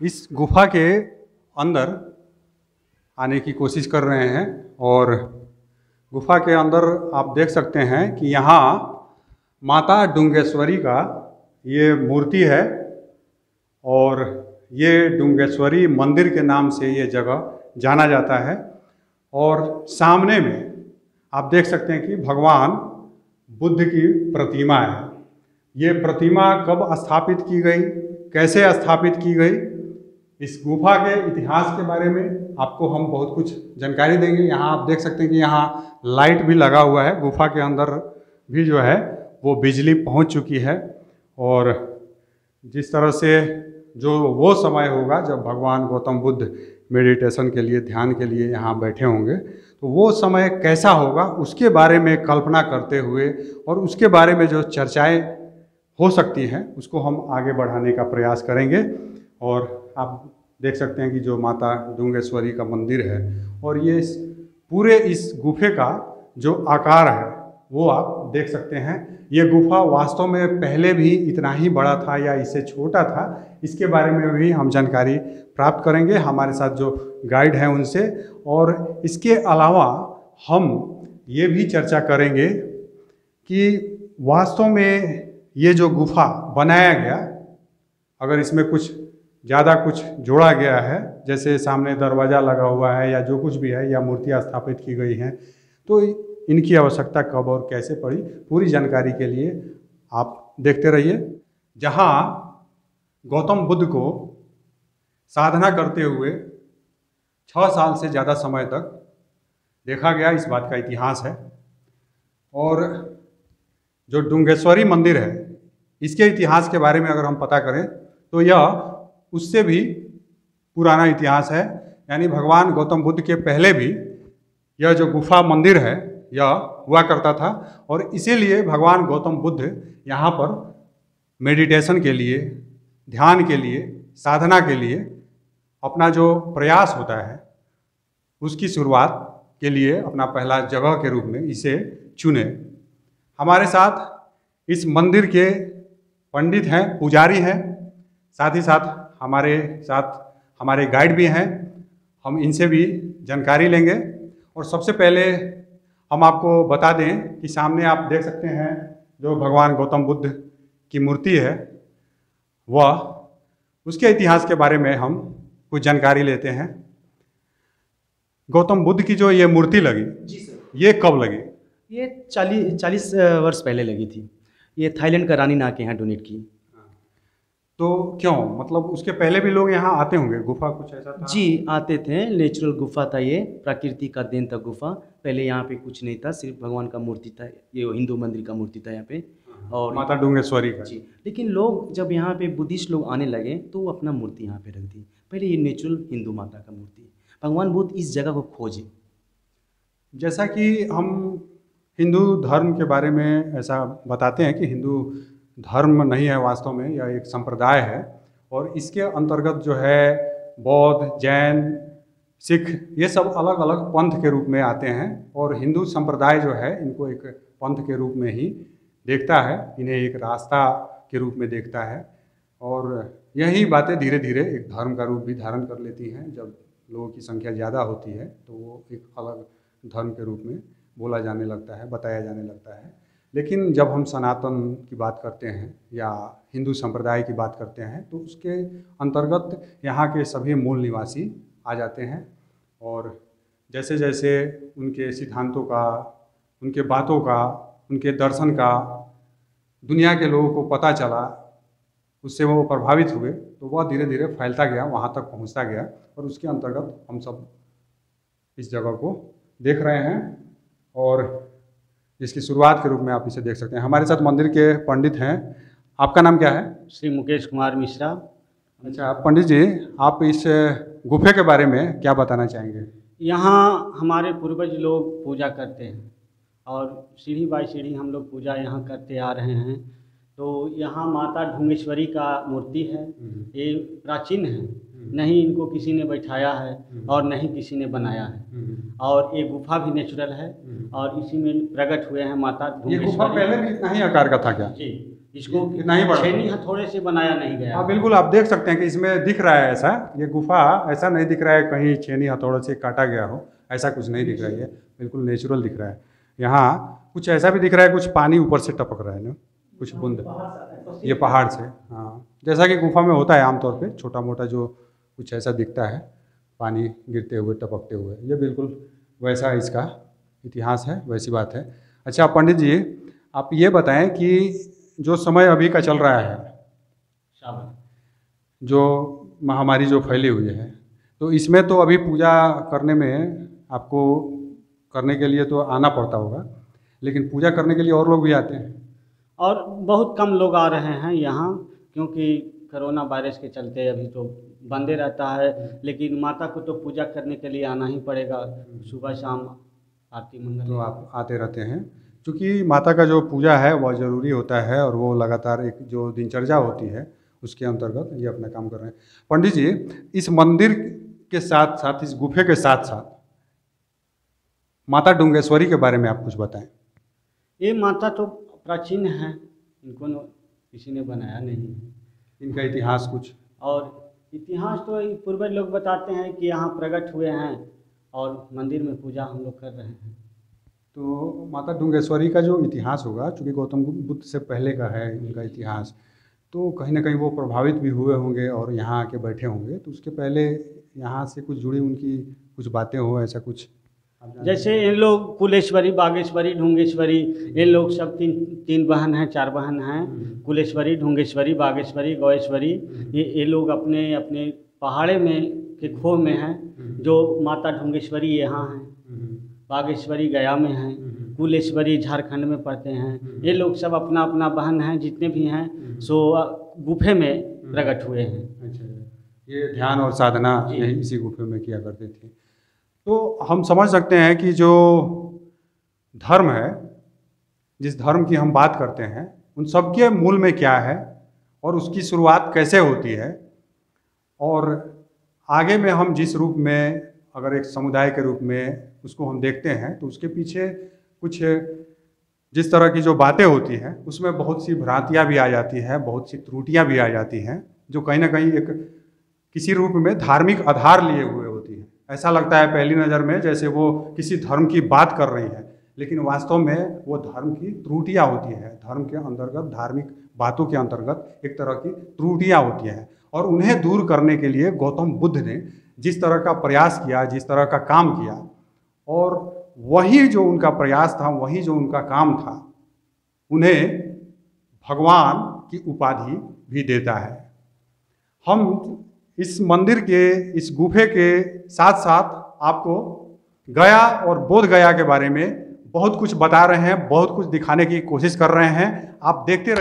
इस गुफा के अंदर आने की कोशिश कर रहे हैं और गुफा के अंदर आप देख सकते हैं कि यहाँ माता डुंगेश्वरी का ये मूर्ति है और ये डुंगेश्वरी मंदिर के नाम से ये जगह जाना जाता है। और सामने में आप देख सकते हैं कि भगवान बुद्ध की प्रतिमा है। ये प्रतिमा कब स्थापित की गई, कैसे स्थापित की गई, इस गुफा के इतिहास के बारे में आपको हम बहुत कुछ जानकारी देंगे। यहाँ आप देख सकते हैं कि यहाँ लाइट भी लगा हुआ है। गुफा के अंदर भी जो है वो बिजली पहुँच चुकी है और जिस तरह से जो वो समय होगा जब भगवान गौतम बुद्ध मेडिटेशन के लिए, ध्यान के लिए यहाँ बैठे होंगे, तो वो समय कैसा होगा उसके बारे में कल्पना करते हुए और उसके बारे में जो चर्चाएं हो सकती हैं उसको हम आगे बढ़ाने का प्रयास करेंगे। और आप देख सकते हैं कि जो माता डुंगेश्वरी का मंदिर है और ये पूरे इस गुफे का जो आकार है वो आप देख सकते हैं। ये गुफा वास्तव में पहले भी इतना ही बड़ा था या इससे छोटा था, इसके बारे में भी हम जानकारी प्राप्त करेंगे हमारे साथ जो गाइड हैं उनसे। और इसके अलावा हम ये भी चर्चा करेंगे कि वास्तव में ये जो गुफा बनाया गया, अगर इसमें कुछ ज़्यादा कुछ जोड़ा गया है, जैसे सामने दरवाज़ा लगा हुआ है या जो कुछ भी है या मूर्तियाँ स्थापित की गई हैं, तो इनकी आवश्यकता कब और कैसे पड़ी, पूरी जानकारी के लिए आप देखते रहिए। जहाँ गौतम बुद्ध को साधना करते हुए 6 साल से ज़्यादा समय तक देखा गया, इस बात का इतिहास है। और जो डुंगेश्वरी मंदिर है इसके इतिहास के बारे में अगर हम पता करें तो यह उससे भी पुराना इतिहास है। यानी भगवान गौतम बुद्ध के पहले भी यह जो गुफा मंदिर है यह हुआ करता था और इसीलिए भगवान गौतम बुद्ध यहाँ पर मेडिटेशन के लिए, ध्यान के लिए, साधना के लिए अपना जो प्रयास होता है उसकी शुरुआत के लिए अपना पहला जगह के रूप में इसे चुने। हमारे साथ इस मंदिर के पंडित हैं, पुजारी हैं, साथ ही साथ हमारे गाइड भी हैं। हम इनसे भी जानकारी लेंगे। और सबसे पहले हम आपको बता दें कि सामने आप देख सकते हैं जो भगवान गौतम बुद्ध की मूर्ति है, वह उसके इतिहास के बारे में हम कुछ जानकारी लेते हैं। गौतम बुद्ध की जो ये मूर्ति लगी, जी सर, ये कब लगी? ये 40 वर्ष पहले लगी थी। ये थाईलैंड का रानी ना के यहाँ डोनेट की। तो क्यों, मतलब उसके पहले भी लोग यहाँ आते होंगे, गुफा कुछ ऐसा था? जी, आते थे। नेचुरल गुफा था ये, प्रकृति का देन था गुफा। पहले यहाँ पे कुछ नहीं था, सिर्फ भगवान का मूर्ति था। ये हिंदू मंदिर का मूर्ति था यहाँ पे और माता डुंगेश्वरी का। जी, लेकिन लोग जब यहाँ पे बुद्धिस्ट लोग आने लगे तो वो अपना मूर्ति यहाँ पे रख दी। पहले ये नेचुरल हिंदू माता का मूर्ति है। भगवान बुद्ध इस जगह को खोजे। जैसा कि हम हिंदू धर्म के बारे में ऐसा बताते हैं कि हिंदू धर्म नहीं है, वास्तव में यह एक संप्रदाय है और इसके अंतर्गत जो है बौद्ध, जैन, सिख, ये सब अलग अलग पंथ के रूप में आते हैं और हिंदू संप्रदाय जो है इनको एक पंथ के रूप में ही देखता है, इन्हें एक रास्ता के रूप में देखता है। और यही बातें धीरे धीरे एक धर्म का रूप भी धारण कर लेती हैं। जब लोगों की संख्या ज़्यादा होती है तो वो एक अलग धर्म के रूप में बोला जाने लगता है, बताया जाने लगता है। लेकिन जब हम सनातन की बात करते हैं या हिंदू संप्रदाय की बात करते हैं तो उसके अंतर्गत यहाँ के सभी मूल निवासी आ जाते हैं और जैसे जैसे उनके सिद्धांतों का, उनके बातों का, उनके दर्शन का दुनिया के लोगों को पता चला, उससे वो प्रभावित हुए, तो वह धीरे धीरे फैलता गया, वहाँ तक पहुँचता गया और उसके अंतर्गत हम सब इस जगह को देख रहे हैं और इसकी शुरुआत के रूप में आप इसे देख सकते हैं। हमारे साथ मंदिर के पंडित हैं। आपका नाम क्या है? श्री मुकेश कुमार मिश्रा। अच्छा पंडित जी, आप इस गुफे के बारे में क्या बताना चाहेंगे? यहाँ हमारे पूर्वज लोग पूजा करते हैं और सीढ़ी बाई सीढ़ी हम लोग पूजा यहाँ करते आ रहे हैं। तो यहाँ माता ढुंगेश्वरी का मूर्ति है। ये प्राचीन है, नहीं इनको किसी ने बैठाया है और नहीं किसी ने बनाया है। और ये गुफा भी नेचुरल है और इसी में प्रकट हुए हैं माता ये गुफा पहले भी इतना ही आकार का था क्या? जी, इसको इतना ही बड़ा? छेनी हथौड़े से बनाया नहीं गया। हाँ बिल्कुल, आप देख सकते हैं कि इसमें दिख रहा है ऐसा, ये गुफा ऐसा नहीं दिख रहा है कहीं छेनी हथौड़े से काटा गया हो, ऐसा कुछ नहीं दिख रहा है, ये बिल्कुल नेचुरल दिख रहा है। यहाँ कुछ ऐसा भी दिख रहा है, कुछ पानी ऊपर से टपक रहा है ना, कुछ बूंद, ये पहाड़ से। हाँ, जैसा कि गुफा में होता है आमतौर पे, छोटा मोटा जो कुछ ऐसा दिखता है पानी गिरते हुए टपकते हुए, ये बिल्कुल वैसा इसका इतिहास है, वैसी बात है। अच्छा पंडित जी, आप ये बताएं कि जो समय अभी का चल रहा है, जो महामारी जो फैली हुई है, तो इसमें तो अभी पूजा करने में आपको करने के लिए तो आना पड़ता होगा, लेकिन पूजा करने के लिए और लोग भी आते हैं? और बहुत कम लोग आ रहे हैं यहाँ, क्योंकि कोरोना वायरस के चलते अभी तो बंदे रहता है, लेकिन माता को तो पूजा करने के लिए आना ही पड़ेगा। सुबह शाम आरती मंगल तो आप आते रहते हैं, क्योंकि माता का जो पूजा है वह ज़रूरी होता है और वो लगातार एक जो दिनचर्या होती है उसके अंतर्गत ये अपना काम कर रहे हैं। पंडित जी, इस मंदिर के साथ साथ, इस गुफे के साथ साथ माता डुंगेश्वरी के बारे में आप कुछ बताएं। ये माता तो प्राचीन है, इनको किसी ने बनाया नहीं है। इनका इतिहास कुछ? और इतिहास तो पूर्वज लोग बताते हैं कि यहाँ प्रकट हुए हैं और मंदिर में पूजा हम लोग कर रहे हैं। तो माता डुंगेश्वरी का जो इतिहास होगा, चूँकि गौतम बुद्ध से पहले का है इनका इतिहास, तो कहीं ना कहीं वो प्रभावित भी हुए होंगे और यहाँ आके बैठे होंगे, तो उसके पहले यहाँ से कुछ जुड़ी उनकी कुछ बातें हो, ऐसा कुछ? जैसे इन लोग कुलेश्वरी, बागेश्वरी, ढुंगेश्वरी, ये लोग सब तीन बहन हैं, 4 बहन हैं। कुलेश्वरी, ढुंगेश्वरी, बागेश्वरी, गौएश्वरी, ये लोग अपने अपने पहाड़े में के खो में हैं। जो माता ढुंगेश्वरी यहाँ हैं, बागेश्वरी गया में हैं, कुलेश्वरी झारखंड में पढ़ते हैं। ये लोग सब अपना अपना बहन हैं, जितने भी हैं सो गुफे में प्रकट हुए हैं। अच्छा, ये ध्यान और साधना यही इसी गुफे में किया करते थे। तो हम समझ सकते हैं कि जो धर्म है, जिस धर्म की हम बात करते हैं, उन सबके मूल में क्या है और उसकी शुरुआत कैसे होती है, और आगे में हम जिस रूप में, अगर एक समुदाय के रूप में उसको हम देखते हैं, तो उसके पीछे कुछ जिस तरह की जो बातें होती हैं उसमें बहुत सी भ्रांतियाँ भी आ जाती हैं, बहुत सी त्रुटियाँ भी आ जाती हैं, जो कहीं ना कहीं एक किसी रूप में धार्मिक आधार लिए हुए होती हैं। ऐसा लगता है पहली नज़र में जैसे वो किसी धर्म की बात कर रही है, लेकिन वास्तव में वो धर्म की त्रुटियाँ होती हैं। धर्म के अंतर्गत, धार्मिक बातों के अंतर्गत एक तरह की त्रुटियाँ होती हैं, और उन्हें दूर करने के लिए गौतम बुद्ध ने जिस तरह का प्रयास किया, जिस तरह का काम किया, और वही जो उनका प्रयास था, वही जो उनका काम था, उन्हें भगवान की उपाधि भी देता है। हम इस मंदिर के, इस गुफे के साथ साथ आपको गया और बोध गया के बारे में बहुत कुछ बता रहे हैं, बहुत कुछ दिखाने की कोशिश कर रहे हैं। आप देखते रहिए।